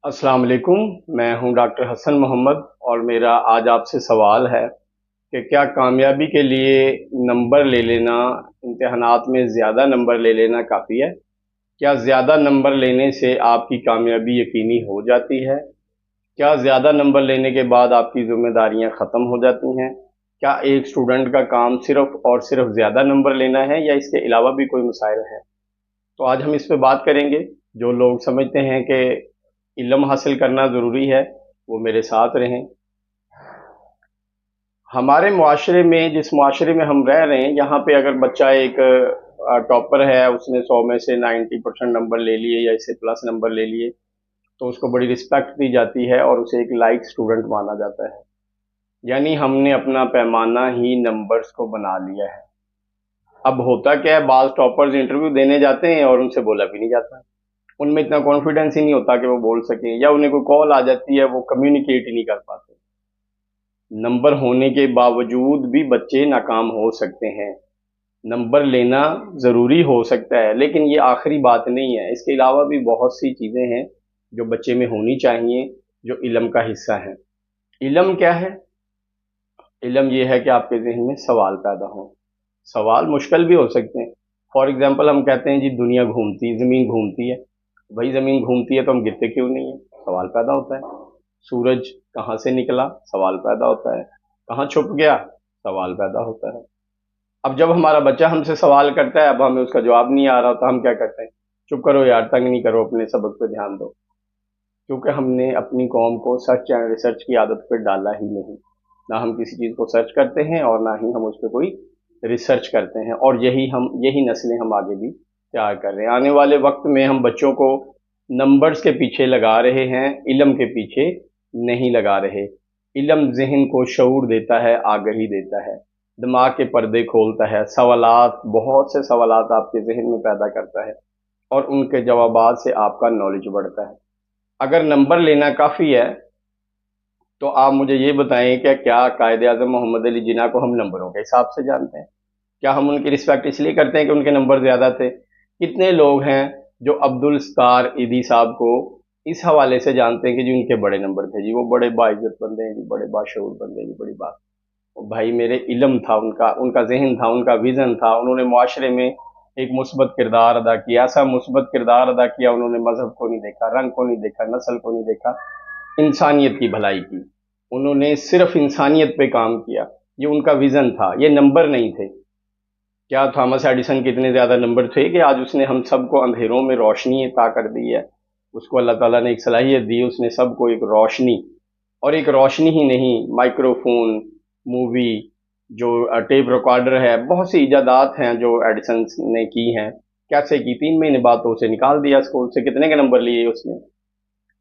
अस्सलाम वालेकुम। मैं हूं डॉक्टर हसन मोहम्मद और मेरा आज आपसे सवाल है कि क्या कामयाबी के लिए नंबर ले लेना, इम्तिहानात में ज़्यादा नंबर ले लेना काफ़ी है? क्या ज़्यादा नंबर लेने से आपकी कामयाबी यकीनी हो जाती है? क्या ज़्यादा नंबर लेने के बाद आपकी ज़िम्मेदारियां ख़त्म हो जाती हैं? क्या एक स्टूडेंट का काम सिर्फ़ और सिर्फ ज़्यादा नंबर लेना है या इसके अलावा भी कोई मसाइल है? तो आज हम इस पे बात करेंगे। जो लोग समझते हैं कि इल्म हासिल करना ज़रूरी है वो मेरे साथ रहें। हमारे मुआशरे में, जिस मुआशरे में हम रह रहे हैं, यहाँ पे अगर बच्चा एक टॉपर है, उसने 100 में से 90% नंबर ले लिए या इससे प्लस नंबर ले लिए, तो उसको बड़ी रिस्पेक्ट दी जाती है और उसे एक लाइक स्टूडेंट माना जाता है। यानी हमने अपना पैमाना ही नंबर्स को बना लिया है। अब होता क्या है, बाज़ टॉपर्स इंटरव्यू देने जाते हैं और उनसे बोला भी नहीं जाता। उनमें इतना कॉन्फिडेंस ही नहीं होता कि वो बोल सकें, या उन्हें कोई कॉल आ जाती है वो कम्युनिकेट ही नहीं कर पाते। नंबर होने के बावजूद भी बच्चे नाकाम हो सकते हैं। नंबर लेना ज़रूरी हो सकता है लेकिन ये आखिरी बात नहीं है। इसके अलावा भी बहुत सी चीज़ें हैं जो बच्चे में होनी चाहिए, जो इल्म का हिस्सा है। इल्म क्या है? इल्म ये है कि आपके जहन में सवाल पैदा हो। सवाल मुश्किल भी हो सकते हैं। फॉर एग्जांपल हम कहते हैं जी दुनिया घूमती, ज़मीन घूमती है। भाई ज़मीन घूमती है तो हम गिरते क्यों नहीं है? सवाल पैदा होता है। सूरज कहाँ से निकला? सवाल पैदा होता है। कहाँ छुप गया? सवाल पैदा होता है। अब जब हमारा बच्चा हमसे सवाल करता है, अब हमें उसका जवाब नहीं आ रहा, तो हम क्या करते हैं? चुप करो यार, तंग नहीं करो, अपने सबक पे ध्यान दो। क्योंकि हमने अपनी कौम को सर्च एंड रिसर्च की आदत पे डाला ही नहीं। ना हम किसी चीज़ को सर्च करते हैं और ना ही हम उस पर कोई रिसर्च करते हैं, और यही नस्लें हम आगे भी तैयार कर रहे हैं। आने वाले वक्त में हम बच्चों को नंबर्स के पीछे लगा रहे हैं, इल्म के पीछे नहीं लगा रहे। इल्म ज़हन को शऊर देता है, आगही देता है, दिमाग के पर्दे खोलता है, सवालात, बहुत से सवालात आपके ज़हन में पैदा करता है और उनके जवाबात से आपका नॉलेज बढ़ता है। अगर नंबर लेना काफ़ी है तो आप मुझे ये बताएं कि क्या कायद आज़म मोहम्मद अली जिन्ना को हम नंबरों के हिसाब से जानते हैं? क्या हम उनकी रिस्पेक्ट इसलिए करते हैं कि उनके नंबर ज़्यादा थे? कितने लोग हैं जो अब्दुल सत्तार ईदी साहब को इस हवाले से जानते हैं कि जी उनके बड़े नंबर थे, जी वो बड़े बाइज्जत बंदे हैं, जी बड़े बाशऊर बंदे हैं, जी बड़ी बात। और भाई मेरे इल्म था, उनका उनका जहन था, उनका विज़न था। उन्होंने मुआशरे में एक मुस्बत किरदार अदा किया, ऐसा मुस्बत किरदार अदा किया, उन्होंने मजहब को नहीं देखा, रंग को नहीं देखा, नस्ल को नहीं देखा, इंसानियत की भलाई की। उन्होंने सिर्फ इंसानियत पे काम किया। ये उनका विज़न था, ये नंबर नहीं थे। क्या थॉमस एडिसन के इतने ज़्यादा नंबर थे कि आज उसने हम सबको अंधेरों में रोशनी अता कर दी है? उसको अल्लाह ताला ने एक सलाहियत दी, उसने सबको एक रोशनी, और एक रोशनी ही नहीं, माइक्रोफोन, मूवी, जो टेप रिकॉर्डर है, बहुत सी इजादात हैं जो एडिसन ने की हैं। कैसे की? 3 महीने बाद तो उसे निकाल दिया स्कूल से। कितने के नंबर लिए उसने?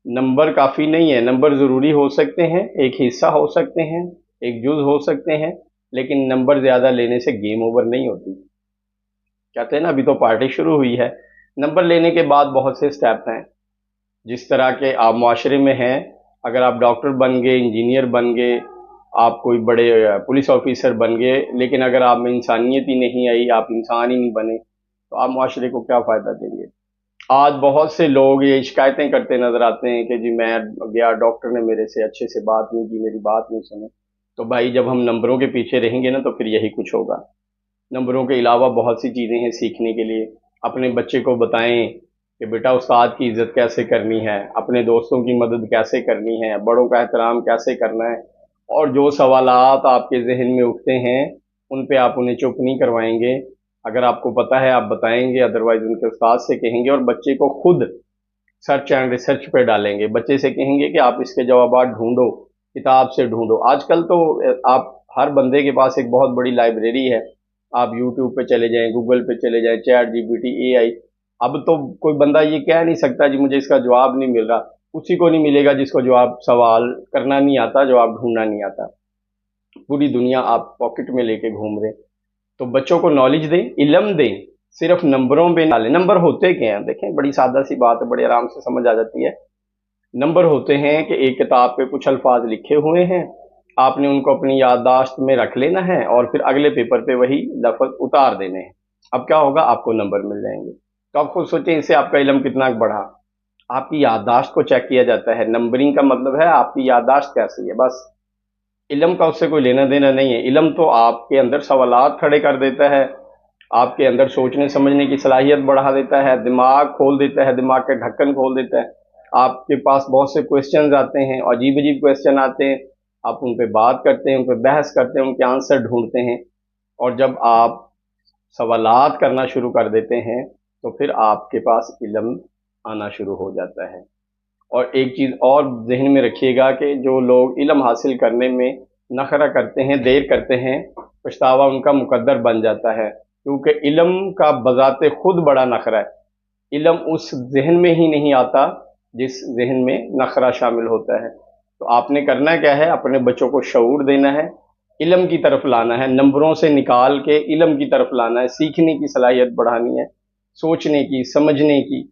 नंबर काफ़ी नहीं है। नंबर ज़रूरी हो सकते हैं, एक हिस्सा हो सकते हैं, एक जुज़ हो सकते हैं, लेकिन नंबर ज़्यादा लेने से गेम ओवर नहीं होती। कहते हैं ना, अभी तो पार्टी शुरू हुई है। नंबर लेने के बाद बहुत से स्टेप हैं। जिस तरह के आप माशरे में हैं, अगर आप डॉक्टर बन गए, इंजीनियर बन गए, आप कोई बड़े पुलिस ऑफिसर बन गए, लेकिन अगर आप में इंसानियत ही नहीं आई, आप इंसान ही नहीं बने, तो आप माशरे को क्या फ़ायदा देंगे? आज बहुत से लोग ये शिकायतें करते नजर आते हैं कि जी मैं गया, डॉक्टर ने मेरे से अच्छे से बात नहीं की, मेरी बात नहीं सुनी। तो भाई जब हम नंबरों के पीछे रहेंगे ना तो फिर यही कुछ होगा। नंबरों के अलावा बहुत सी चीज़ें हैं सीखने के लिए। अपने बच्चे को बताएं कि बेटा उस्ताद की इज्जत कैसे करनी है, अपने दोस्तों की मदद कैसे करनी है, बड़ों का एहतराम कैसे करना है। और जो सवालात आपके जहन में उठते हैं उन पे आप उन्हें चुप नहीं करवाएंगे। अगर आपको पता है आप बताएंगे, अदरवाइज उनके उस्ताद से कहेंगे और बच्चे को खुद सर्च एंड रिसर्च पे डालेंगे। बच्चे से कहेंगे कि आप इसके जवाब ढूंढो, किताब से ढूंढो। आजकल तो आप हर बंदे के पास एक बहुत बड़ी लाइब्रेरी है। आप यूट्यूब पे चले जाएं, गूगल पे चले जाएं, चैट जीपीटी, एआई। अब तो कोई बंदा ये कह नहीं सकता जी मुझे इसका जवाब नहीं मिल रहा। उसी को नहीं मिलेगा जिसको जवाब सवाल करना नहीं आता, जवाब ढूंढना नहीं आता। पूरी दुनिया आप पॉकेट में लेके घूम रहे। तो बच्चों को नॉलेज दें, इल्म दें, सिर्फ नंबरों पे डालें। नंबर होते क्या हैं? देखें, बड़ी सादा सी बात है, बड़े आराम से समझ आ जाती है। नंबर होते हैं कि एक किताब पे कुछ अल्फाज लिखे हुए हैं, आपने उनको अपनी याददाश्त में रख लेना है और फिर अगले पेपर पे वही लफ्ज उतार देने हैं। अब क्या होगा? आपको नंबर मिल जाएंगे। तो आप खुद सोचें, इससे आपका इल्म कितना बढ़ा। آپ کی یادداشت کو چیک کیا جاتا ہے. نمبرنگ کا مطلب ہے آپ کی یادداشت کیسی ہے بس. علم کا اس سے کوئی لینا دینا نہیں ہے. علم تو آپ کے اندر سوالات کھڑے کر دیتا ہے، آپ کے اندر سوچنے سمجھنے کی صلاحیت بڑھا دیتا ہے، دماغ کھول دیتا ہے، دماغ کے ڈھکن کھول دیتا ہے. آپ کے پاس بہت سے کویشچنز آتے ہیں، عجیب عجیب کویشچن آتے ہیں، آپ ان پہ بات کرتے ہیں، ان پہ بحث کرتے ہیں، ان کے آنسر ڈھونڈتے ہیں. اور جب آپ سوالات کرنا شروع کر دیتے ہیں تو پھر آپ کے پاس علم آنا شروع ہو جاتا ہے. اور ایک چیز اور ذہن میں رکھیے گا کہ جو لوگ علم حاصل کرنے میں نخرہ کرتے ہیں، دیر کرتے ہیں، پچھتاوا ان کا مقدر بن جاتا ہے، کیونکہ علم کا بذات خود بڑا نخرہ ہے. علم اس ذہن میں ہی نہیں آتا جس ذہن میں نخرہ شامل ہوتا ہے. تو آپ نے کرنا کیا ہے، اپنے بچوں کو شعور دینا ہے، علم کی طرف لانا ہے، نمبروں سے نکال کے علم کی طرف لانا ہے، سیکھنے کی صلاحیت بڑھانی ہے، سوچنے کی، سمجھنے کی.